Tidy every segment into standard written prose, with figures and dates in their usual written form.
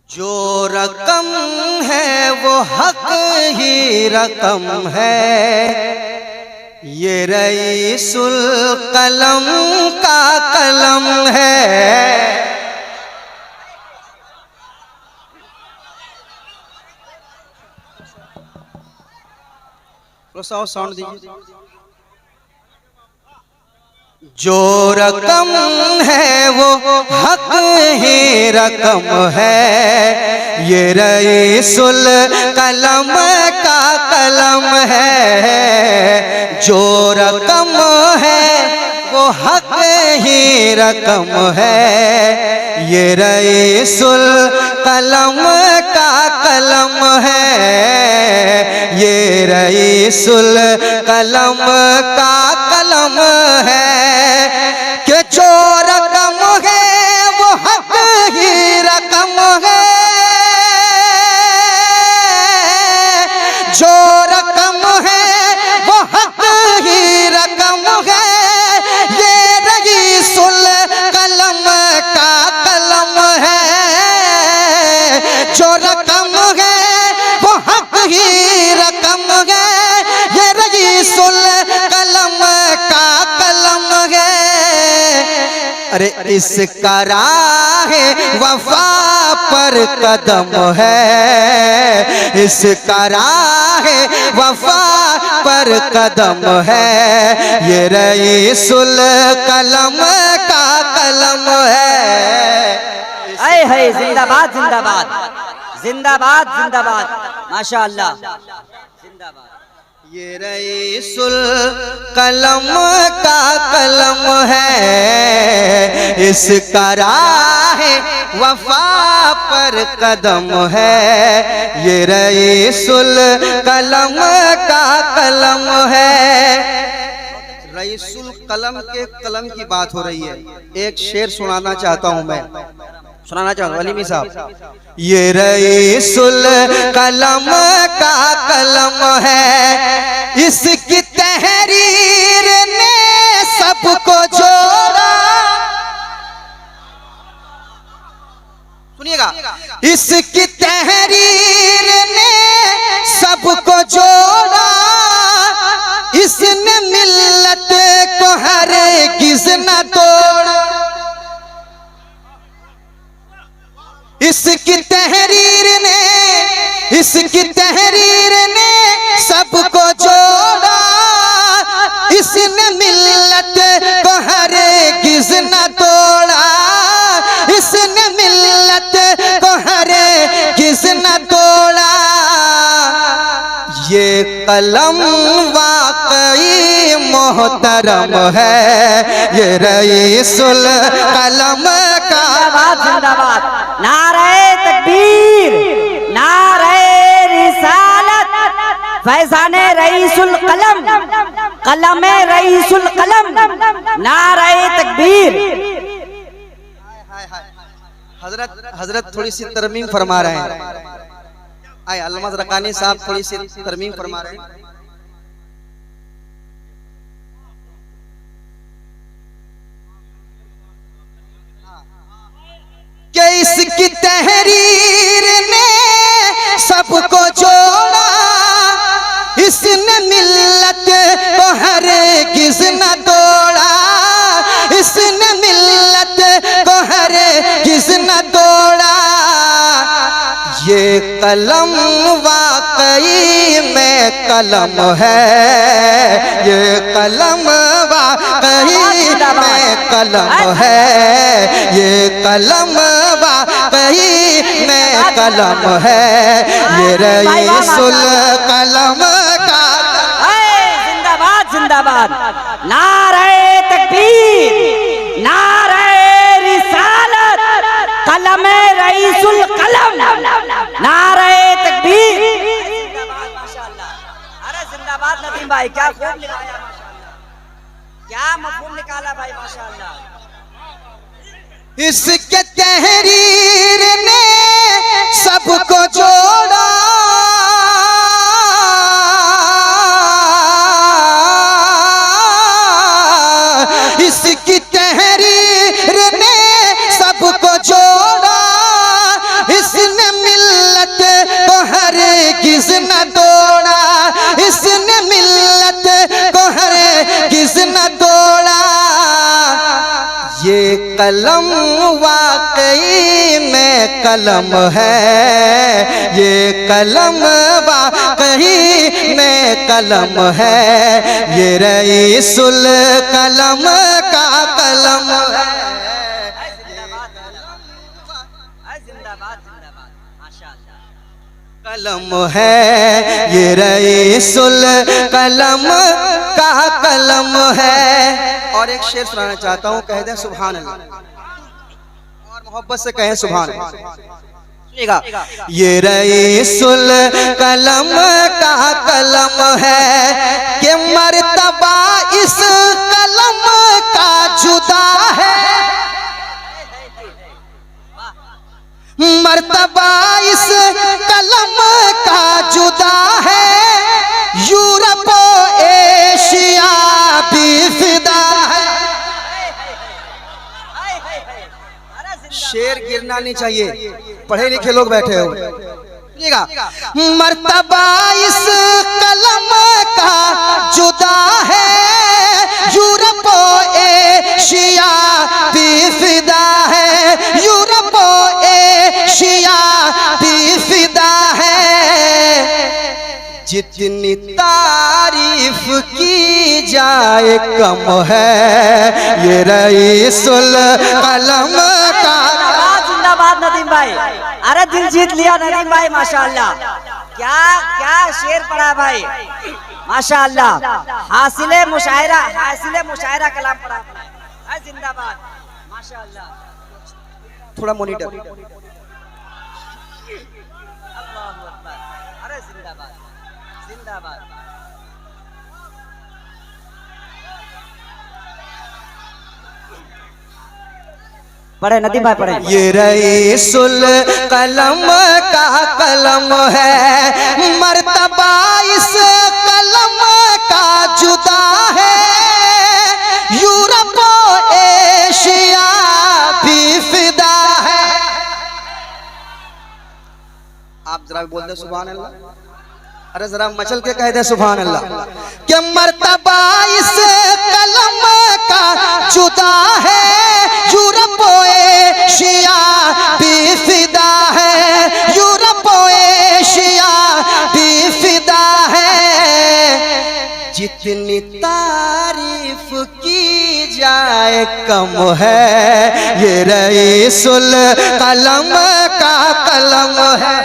जो रकम है वो हक ही रकम है, ये रईसुल कलम का कलम है। साउंड दीजिए। जो रकम है वो हक ही रकम है, ये रईसुल कलम का कलम है। जो रकम है वो हक ही रकम है, ये रईसुल कलम का कलम है। ये रईसुल कलम का कलम है कि जो रकम है वो हक ही रकम है। जो रकम है वो हक ही रकम है, ये रईसुल कलम का कलम है। जो रकम है वो हक ही रकम है, ये रईसुल कलम का कलम है। अरे इसका राह वफा पर कदम है, इसका राह वफा पर कदम है। ये रईसुल कलम का कलम है। आए है जिंदाबाद जिंदाबाद जिंदाबाद जिंदाबाद, माशाअल्लाह जिंदाबाद। ये रईसुल कलम का कलम है, इसका राह वफा पर कदम है। ये रईसुल कलम का कलम है। रईसुल कलम के कलम की बात हो रही है। एक शेर सुनाना चाहता हूं मैं, सुनाना चाहता हूं अलीमी साहब। ये रईसुल कलम का कलम है, इसकी तहरीर ने सबको जोड़ा। सुनिएगा, इसकी तहरीर ने सबको जोड़ा। इसने मिल्लत को हरगिज़ न तोड़ा। इसकी तहरीर ने सबको जोड़ा। इसने मिल्लत को हरगिज़ न तोड़ा। इसने मिल्लत को हरगिज़ न तोड़ा। ये कलम वाकई मोहतरम है, ये रईसुल कलम का जिंदाबाद। नारे तकबीर, नारे रिसालत, फैज़ाने रईसुल कलम, कलमे रईसुल कलम, नारे तकबीर। हजरत थोड़ी सी तरमीम फरमा रहे हैं। आए अल्लामा ज़रक़ानी साहब थोड़ी सी तरमीम फरमा रहे हैं। कि इसकी तहरीर ने सबको जोड़ा। इसने मिल्लत को हरगिज़ न तोड़ा। इसने मिल्लत को हरगिज़ न तोड़ा। ये कलम वाकई में कलम है, ये कलम वाकई में कलम है। ये कलम वाकई में कलम है, ये रईसुल कलम का। जिंदाबाद जिंदाबाद, नारे तकबीर, नारे रिसालत, कलमे रईसुल कलम, नारे तकबीर। माशाअल्लाह, अरे जिंदाबाद नदीम भाई, क्या खूब निकाला, क्या मफ़हूम निकाला भाई, माशाअल्लाह। इसके तहरीर ने सबको जोड़ा। इसकी तहरीर ने सबको जोड़ा। इसने ये कलम वाकई में कलम है, ये कलम वाकई में कलम है, ये रईसुल कलम का कलम है। कलम है ये रईसुल कलम का कलम है। और एक शेर सुनाना चाहता हूँ, कह दें सुभान अल्लाह और मोहब्बत से कहें सुभान अल्लाह। ये रईसुल कलम का कलम है कि मर्तबा इस कलम का जुदा है, मर्तबा इस कलम का जुदा है, यूरोप एशिया भी फिदा है। शेर गिरना नहीं चाहिए, पढ़े लिखे लोग बैठे हो। मर्तबा इस कलम का जुदा है, यूरोप एशिया भी फिदा है, यूरोप एशिया भी फिदा है। जितनी तारीफ की जाए कम है, ये रईसुल कलम का। जिंदाबाद नदीम भाई, अरे दिल जीत लिया नदीम भाई, माशाअल्लाह। क्या क्या शेर पढ़ा भाई, माशाअल्लाह। हासिले मुशायरा कलाम पढ़ा, जिंदाबाद माशाअल्लाह। थोड़ा मॉनिटर, अरे जिंदाबाद जिंदाबाद। पढ़े नदीम भाई पढ़े। ये रईसुल कलम का कलम है, मर्तबा इस कलम का जुदा है, यूरोप एशिया भी फिदा है। आप जरा बोल दे सुभान अल्लाह, अरे जरा मचल के कह दे सुभान अल्लाह। कि मर्तबा इस कलम का जुदा है, यूरोप एशिया भी फिदा है, यूरोप एशिया भी फिदा है। जितनी तारीफ की जाए कम है, ये रईसुल कलम का कलम है।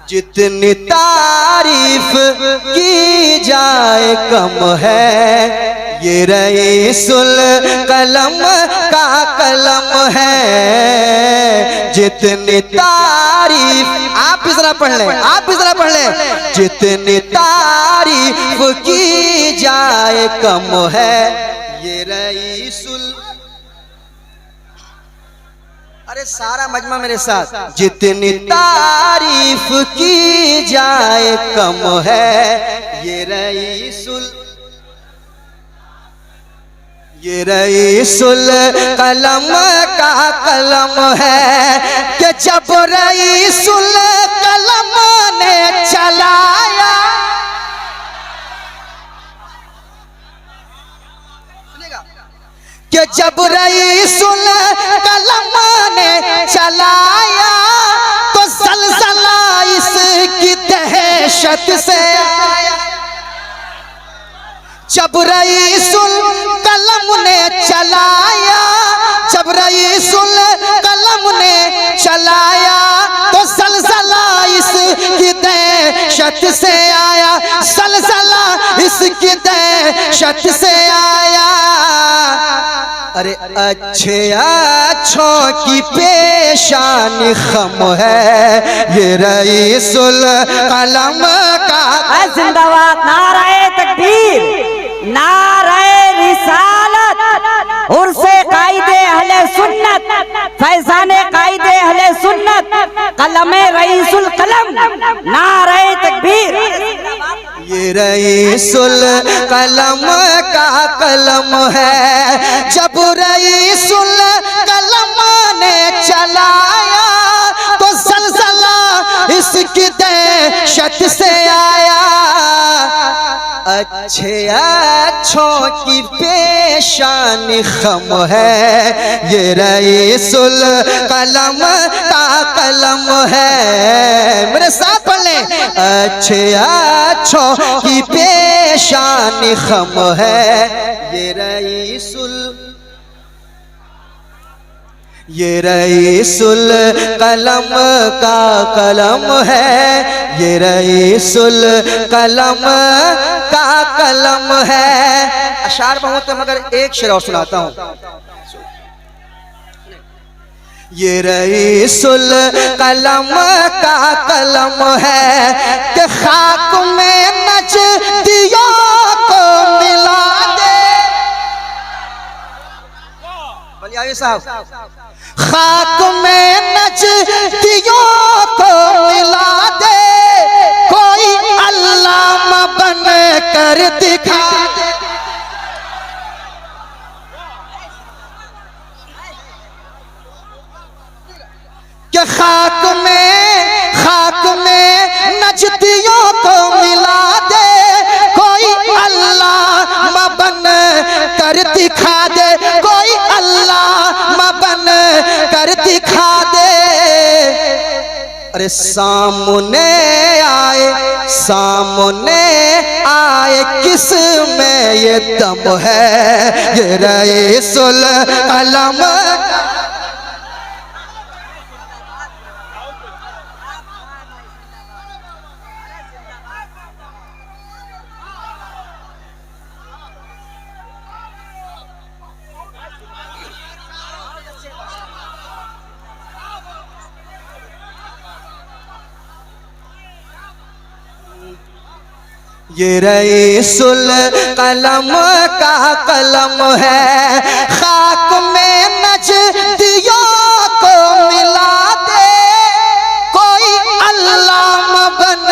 जितनी तारीफ की जाए कम है, ये रईसुल कलम का कलम है। जितनी तारीफ, आप भी जरा पढ़ लें, आप भी जरा पढ़ लें। जितनी तारीफ की जाए कम है, ये रईसुल, अरे सारा मजमा मेरे साथ। जितनी तारीफ की जाए कम है, ये रईसुल कलम का कलम है। कि जब रईसुल कलम ने चलाया, कि जब रईसुल कलम ने चलाया, तो ज़लज़ला इसकी दहशत से आया। जब रईसुल कलम ने चलाया, जब रईसुल कलम ने चलाया, तो ज़लज़ला इसकी दहशत से आया, ज़लज़ला इसकी दहशत से आया। अरे अच्छे अच्छों की पेशानी खम है, ये रईसुल कलम का। जिंदाबाद, नाराए तकबीर, नाराए रिसालत, उर्से कायदे अहले सुन्नत, फैजाने कायदे अहले सुन्नत, कलमे रईसुल कलम, नाराए तकबीर। ये रईसुल कलम का कलम है। जब रईसुल कलम ने चलाया, तो ज़लज़ला इसकी दहशत से आया। अच्छे अच्छों की पेशानी खम है, ये रईसुल कलम का कलम है। मेरे साथ पढ़ लें, अच्छे अच्छों की पेशानी खम है, ये रईसुल कलम का कलम है, ये रईसुल कलम का कलम है। अशार बहुत है मगर एक शेर और सुनाता हूँ। ये रईसुल कलम का कलम है कि खाक में नजदियों को मिला दे। बोलिए साहब, खाक में नजदियों को मिला दे, कोई अल्लामा बन कर दिखा दे। कि खाक में नजदियों को मिला दे, कोई अल्लामा बन कर दिखा दे, कोई अल्लामा बन कर दिखा दे। अरे सामने आए किस में ये दम है, ये रईसुल कलम। ये रईसुल कलम का कलम है, खाक में नजदियों को मिला दे, कोई अल्लामा बन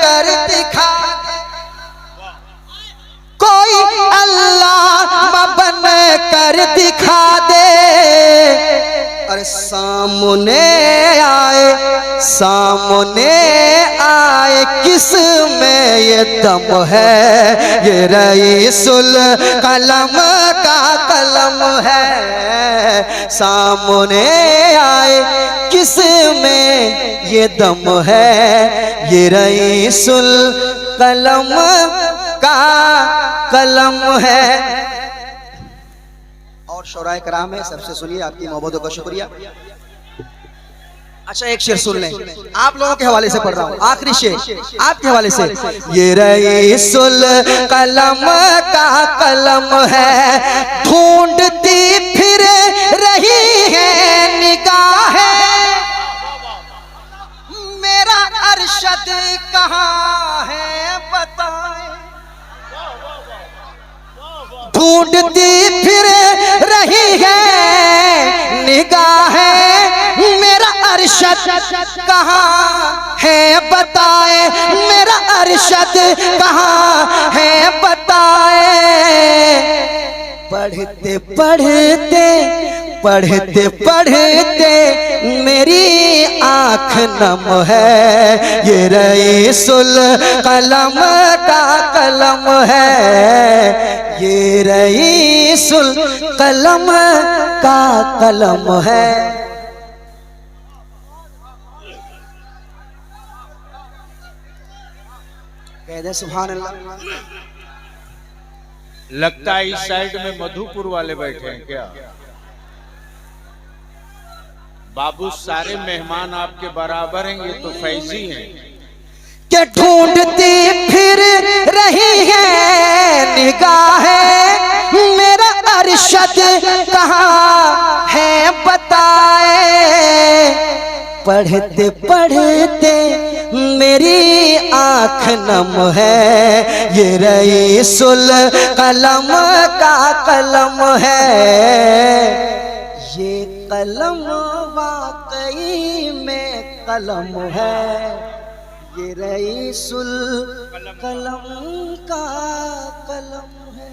कर दिखा दे, कोई अल्लामा बन कर दिखा दे। अरे सामने आए किस में ये दम है, ये रईसुल कलम का कलम है। सामने आए किस में ये दम है, ये रईसुल कलम का कलम है। और शौराए कराम है, सबसे सुनिए, आपकी मोहब्बतों का शुक्रिया। अच्छा एक शेर सुन लें, आप लोगों के हवाले से पढ़ रहा हूँ, आखिरी शेर आपके हवाले से। ये रईसुल कलम का कलम है, ढूंढती फिर रही है निगाहें, मेरा अरशद कहाँ है बताएं। ढूंढती फिर रही है निगाहें, मेरा अरशद कहाँ है बताए, मेरा अरशद कहाँ है बताए। पढ़ते पढ़ते मेरी आँख नम है, ये रईसुल कलम का कलम है, ये रईसुल कलम का कलम है। कह दे सुभान अल्लाह। लगता है इस साइड में मधुपुर वाले बैठे हैं क्या? बाबू सारे मेहमान आपके बराबर हैं, ये तो फैजी हैं। क्या ढूंढती फिर रही है निगाहें, मेरा अरशद कहाँ है बताए। पढ़ते पढ़ते मेरी आँख नम है, ये रईसुल कलम का कलम है, ये कलम वाकई में कलम है, ये रईसुल कलम का कलम है।